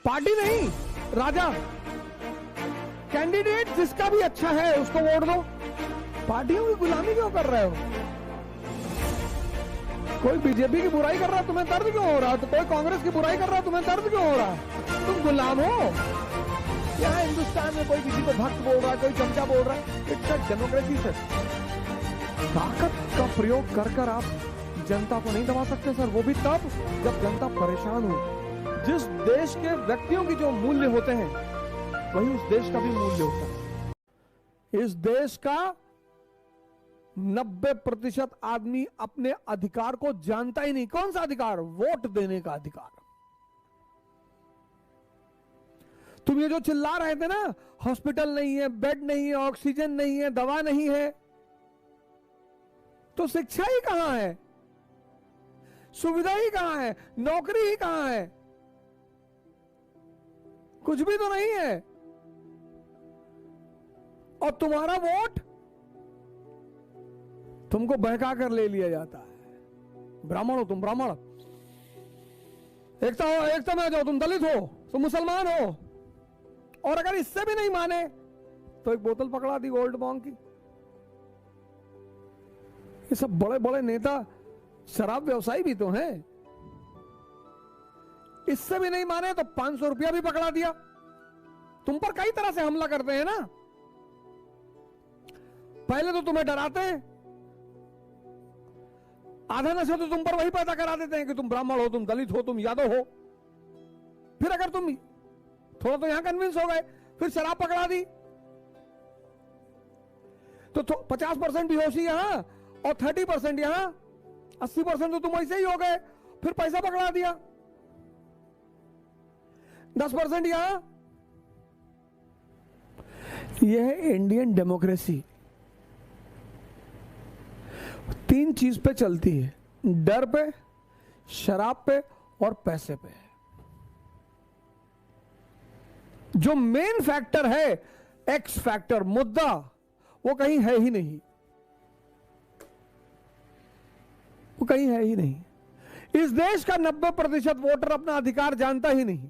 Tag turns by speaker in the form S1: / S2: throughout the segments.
S1: Party नहीं, राजा। Candidate जिसका भी अच्छा है उसको वोट दो। पार्टियों की गुलामी क्यों कर रहे हो? कोई बीजेपी की बुराई कर रहा है, तुम्हें दर्द क्यों हो रहा है? तो कोई कांग्रेस की बुराई कर रहा है, तुम्हें दर्द क्यों हो रहा है? तुम गुलाम हो। यहाँ हिंदुस्तान में कोई किसी को भक्त बोल रहा है, कोई चमचा बोल रहा है। It's a democracy sir. ताकत का प्रयोग कर कर आप जनता को नहीं दबा सकते सर, वो भी तब जब जनता परेशान हो। जिस देश के व्यक्तियों की जो मूल्य होते हैं वही उस देश का भी मूल्य होता है। इस देश का 90% आदमी अपने अधिकार को जानता ही नहीं। कौन सा अधिकार? वोट देने का अधिकार। तुम ये जो चिल्ला रहे थे ना, हॉस्पिटल नहीं है, बेड नहीं है, ऑक्सीजन नहीं है, दवा नहीं है, तो शिक्षा ही कहां है? सुविधा ही कहां है? नौकरी ही कहां है? कुछ भी तो नहीं है। और तुम्हारा वोट तुमको बहका कर ले लिया जाता है। ब्राह्मण हो तुम, ब्राह्मण। एकता हो, एकता में आ जाओ। तुम दलित हो, तुम मुसलमान हो। और अगर इससे भी नहीं माने तो एक बोतल पकड़ा दी गोल्ड बॉन्ग की। ये सब बड़े बड़े नेता शराब व्यवसायी भी तो हैं। इससे भी नहीं माने तो 500 रुपया भी पकड़ा दिया। तुम पर कई तरह से हमला करते हैं ना। पहले तो तुम्हें डराते हैं, आधा नशा तो तुम पर वही पैदा करा देते हैं कि तुम ब्राह्मण हो, तुम दलित हो, तुम यादव हो। फिर अगर तुम थोड़ा तो यहां कन्विंस हो गए, फिर शराब पकड़ा दी तो 50% बेहोशी यहां और 30% यहां, 80% तो तुम ऐसे ही हो गए। फिर पैसा पकड़ा दिया, 10% यहां। यह है इंडियन डेमोक्रेसी। 3 चीज पे चलती है, डर पे, शराब पे और पैसे पे। जो मेन फैक्टर है, एक्स फैक्टर, मुद्दा, वो कहीं है ही नहीं। वो कहीं है ही नहीं। इस देश का 90% वोटर अपना अधिकार जानता ही नहीं।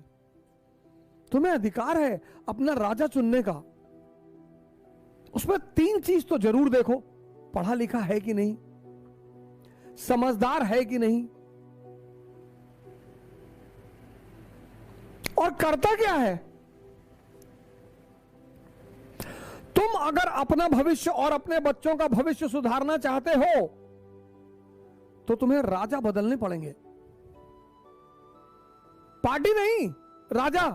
S1: तुम्हें अधिकार है अपना राजा चुनने का, उसमें 3 चीज तो जरूर देखो। पढ़ा लिखा है कि नहीं, समझदार है कि नहीं, और करता क्या है। तुम अगर अपना भविष्य और अपने बच्चों का भविष्य सुधारना चाहते हो तो तुम्हें राजा बदलने पड़ेंगे। पार्टी नहीं, राजा।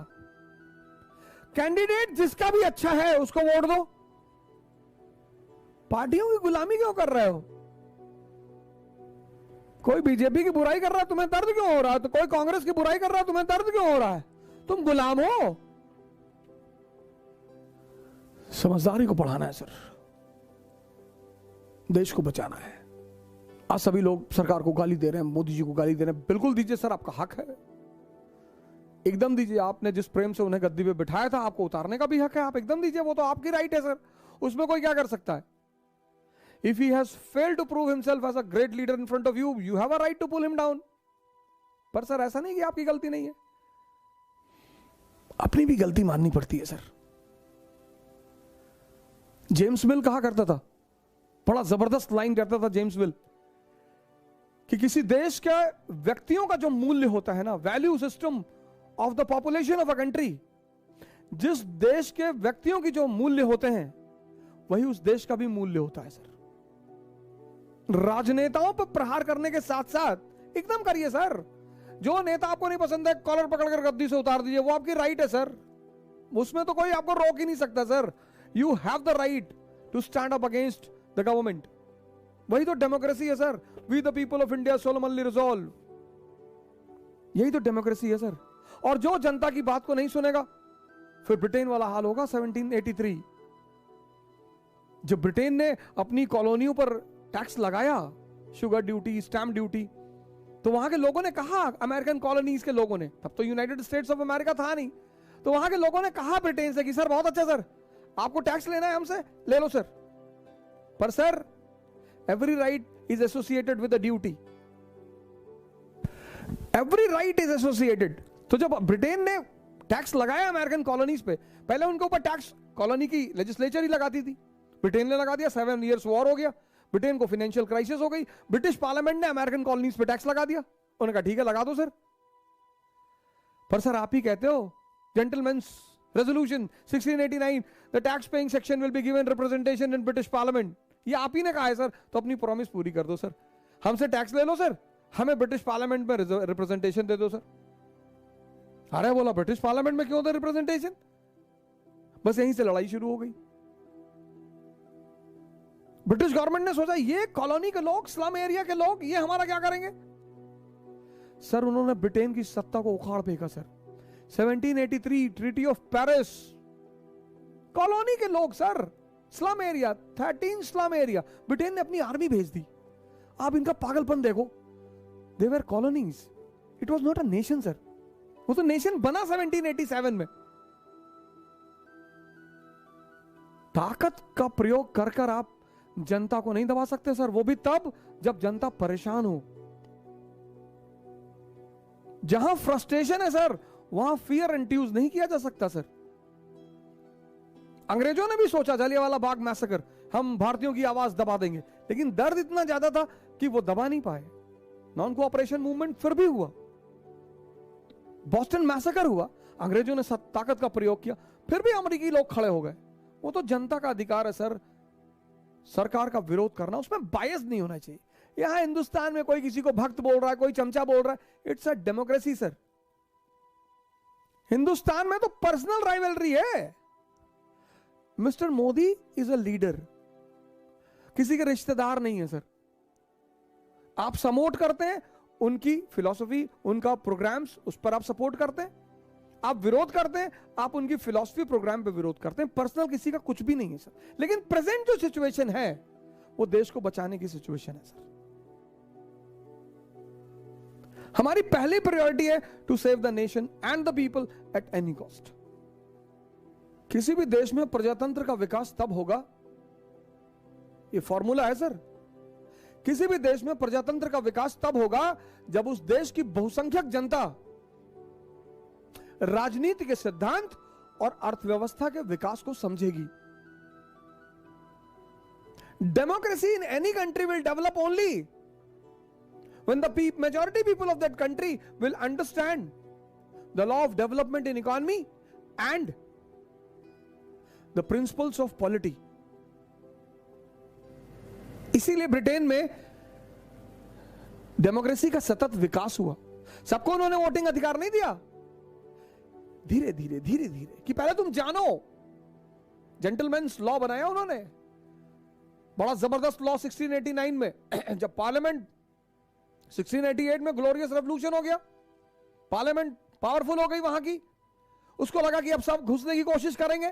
S1: कैंडिडेट जिसका भी अच्छा है उसको वोट दो। पार्टियों की गुलामी क्यों कर रहे हो? कोई बीजेपी की बुराई कर रहा है, तुम्हें दर्द क्यों हो रहा है? तो कोई कांग्रेस की बुराई कर रहा है, तुम्हें दर्द क्यों हो रहा है? तुम गुलाम हो। समझदारी को पढ़ाना है सर, देश को बचाना है। आज सभी लोग सरकार को गाली दे रहे हैं, मोदी जी को गाली दे रहे हैं। बिल्कुल दीजिए सर, आपका हक है, एकदम दीजिए। आपने जिस प्रेम से उन्हें गद्दी पे बिठाया था, आपको उतारने का भी हक है, आप एकदम दीजिए। वो तो आपकी राइट है सर, उसमें कोई क्या कर सकता है। If he has failed to prove himself as a great leader in front of you, you have a right to pull him down. पर सर ऐसा नहीं कि आपकी गलती नहीं है, अपनी भी गलती माननी पड़ती है सर। जेम्स मिल कहा करता था, बड़ा जबरदस्त लाइन करता था जेम्स मिल, कि किसी देश के व्यक्तियों का जो मूल्य होता है ना, value system of the population of a country, जिस देश के व्यक्तियों की जो मूल्य होते हैं वही उस देश का भी मूल्य होता है सर। राजनेताओं पर प्रहार करने के साथ साथ एकदम करिए सर। जो नेता आपको नहीं पसंद है, कॉलर पकड़कर गद्दी से उतार दीजिए, वो आपकी राइट है सर, उसमें तो कोई आपको रोक ही नहीं सकता sir. You have the right to stand up against the government. वही तो डेमोक्रेसी है sir. We the people of India solemnly resolve, यही तो डेमोक्रेसी है सर। और जो जनता की बात को नहीं सुनेगा, फिर ब्रिटेन वाला हाल होगा 1783, जब ब्रिटेन ने अपनी कॉलोनियों पर टैक्स लगाया, शुगर ड्यूटी, स्टैम्प ड्यूटी, तो वहां के लोगों ने कहा, अमेरिकन कॉलोनीज के लोगों ने, तब तो यूनाइटेड स्टेट्स ऑफ अमेरिका था नहीं, तो वहां के लोगों ने कहा ब्रिटेन से कि सर बहुत अच्छा सर, आपको टैक्स लेना है हमसे, ले लो सर, पर sir every right is associated with the duty, every right is associated. तो जब ब्रिटेन ने टैक्स लगाया अमेरिकन कॉलोनीज पे। पहले उनके ऊपर टैक्स कॉलोनी की लेजिस्लेचर ही लगाती थी, ब्रिटेन ने लगा दिया, 7 इयर्स वॉर हो गया, ब्रिटेन को फाइनेंशियल क्राइसिस हो गई, ब्रिटिश पार्लियामेंट ने अमेरिकन कॉलोनीज पे टैक्स लगा दिया। उन्होंने कहा ठीक है लगा दो सर। पर सर आप ही कहते हो gentleman's resolution 1689 the tax paying section will be given representation in British parliament, ये आप ही ने कहा है सर, तो अपनी प्रॉमिस पूरी कर दो सर, हमसे टैक्स ले लो सर, हमें ब्रिटिश पार्लियामेंट में रिप्रेजेंटेशन दे दो सर। अरे बोला ब्रिटिश पार्लियामेंट में क्यों दे रिप्रेजेंटेशन, बस यहीं से लड़ाई शुरू हो गई। ब्रिटिश गवर्नमेंट ने सोचा ये कॉलोनी के लोग, स्लम एरिया के लोग, ये हमारा क्या करेंगे। सर उन्होंने ब्रिटेन की सत्ता को उखाड़ फेंका sir. 1783 treaty of Paris, colony के लोग sir, slum area, 13 slum area, Britain ने अपनी आर्मी भेज दी। आप इनका पागलपन देखो, they were colonies, it was not a nation sir. वो तो नेशन बना 1787 में। ताकत का प्रयोग कर कर आप जनता को नहीं दबा सकते सर, वो भी तब जब जनता परेशान हो। जहां फ्रस्ट्रेशन है सर, वहां फियर इंड्यूस नहीं किया जा सकता सर। अंग्रेजों ने भी सोचा जलियांवाला बाग मैसेकर, हम भारतीयों की आवाज दबा देंगे, लेकिन दर्द इतना ज्यादा था कि वो दबा नहीं पाए। नॉन कोऑपरेशन मूवमेंट फिर भी हुआ, बॉस्टन मैसेकर हुआ, अंग्रेजों ने ताकत का प्रयोग किया, फिर भी अमेरिकी लोग खड़े हो गए। वो तो जनता का अधिकार है सर, सरकार का विरोध करना, उसमें बायस नहीं होना चाहिए। यहां हिंदुस्तान में कोई किसी को भक्त बोल रहा है, कोई चमचा बोल रहा है, it's a democracy sir. Hindustan में तो पर्सनल राइवलरी है। Mister Modi is a leader, किसी के रिश्तेदार नहीं है सर। आप सपोर्ट करते हैं उनकी फिलॉसफी, उनका प्रोग्राम्स, उस पर आप सपोर्ट करते हैं। आप विरोध करते हैं, आप उनकी फिलॉसफी प्रोग्राम पे विरोध करते हैं। पर्सनल किसी का कुछ भी नहीं है सर। लेकिन प्रेजेंट जो सिचुएशन है वो देश को बचाने की सिचुएशन है सर। हमारी पहली प्रायोरिटी है to save the nation and the people at any cost. किसी भी देश में प्रजातंत्र का विकास तब होगा, ये फॉर्मूला है सर, किसी भी देश में प्रजातंत्र का विकास तब होगा जब उस देश की बहुसंख्यक जनता राजनीति के सिद्धांत और अर्थव्यवस्था के विकास को समझेगी। Democracy in any country will develop only when the majority people of that country will understand the law of development in economy and the principles of polity. इसीलिए ब्रिटेन में डेमोक्रेसी का सतत विकास हुआ। सबको उन्होंने वोटिंग अधिकार नहीं दिया, धीरे धीरे धीरे धीरे, कि पहले तुम जानो। जेंटलमैन्स लॉ बनाया उन्होंने, बड़ा जबरदस्त लॉ 1689 में। जब पार्लियामेंट 1688 में ग्लोरियस रेवोल्यूशन हो गया, पार्लियामेंट पावरफुल हो गई वहां की, उसको लगा कि अब सब घुसने की कोशिश करेंगे,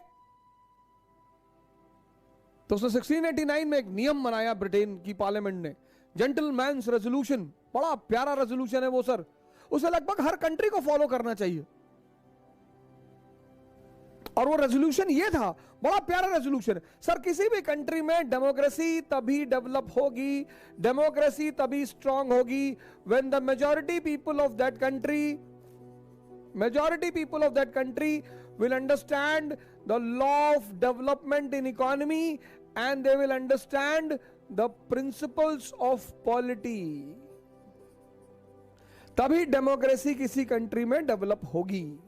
S1: तो उसने 1689 में एक नियम बनाया ब्रिटेन की पार्लियामेंट ने, जेंटलमैन्स रेजोल्यूशन। बड़ा प्यारा रेजोल्यूशन है वो सर, उसे लगभग हर कंट्री को फॉलो करना चाहिए। और वो रेजोल्यूशन ये था, बड़ा प्यारा रेजोल्यूशन है सर। किसी भी कंट्री में डेमोक्रेसी तभी डेवलप होगी, डेमोक्रेसी तभी स्ट्रांग होगी when the majority people of that country will understand the law of development in economy and they will understand the principles of polity. तभी डेमोक्रेसी किसी कंट्री में डेवलप होगी।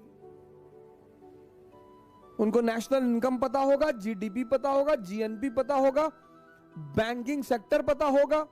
S1: उनको नेशनल इनकम पता होगा, जीडीपी पता होगा, जीएनपी पता होगा, बैंकिंग सेक्टर पता होगा,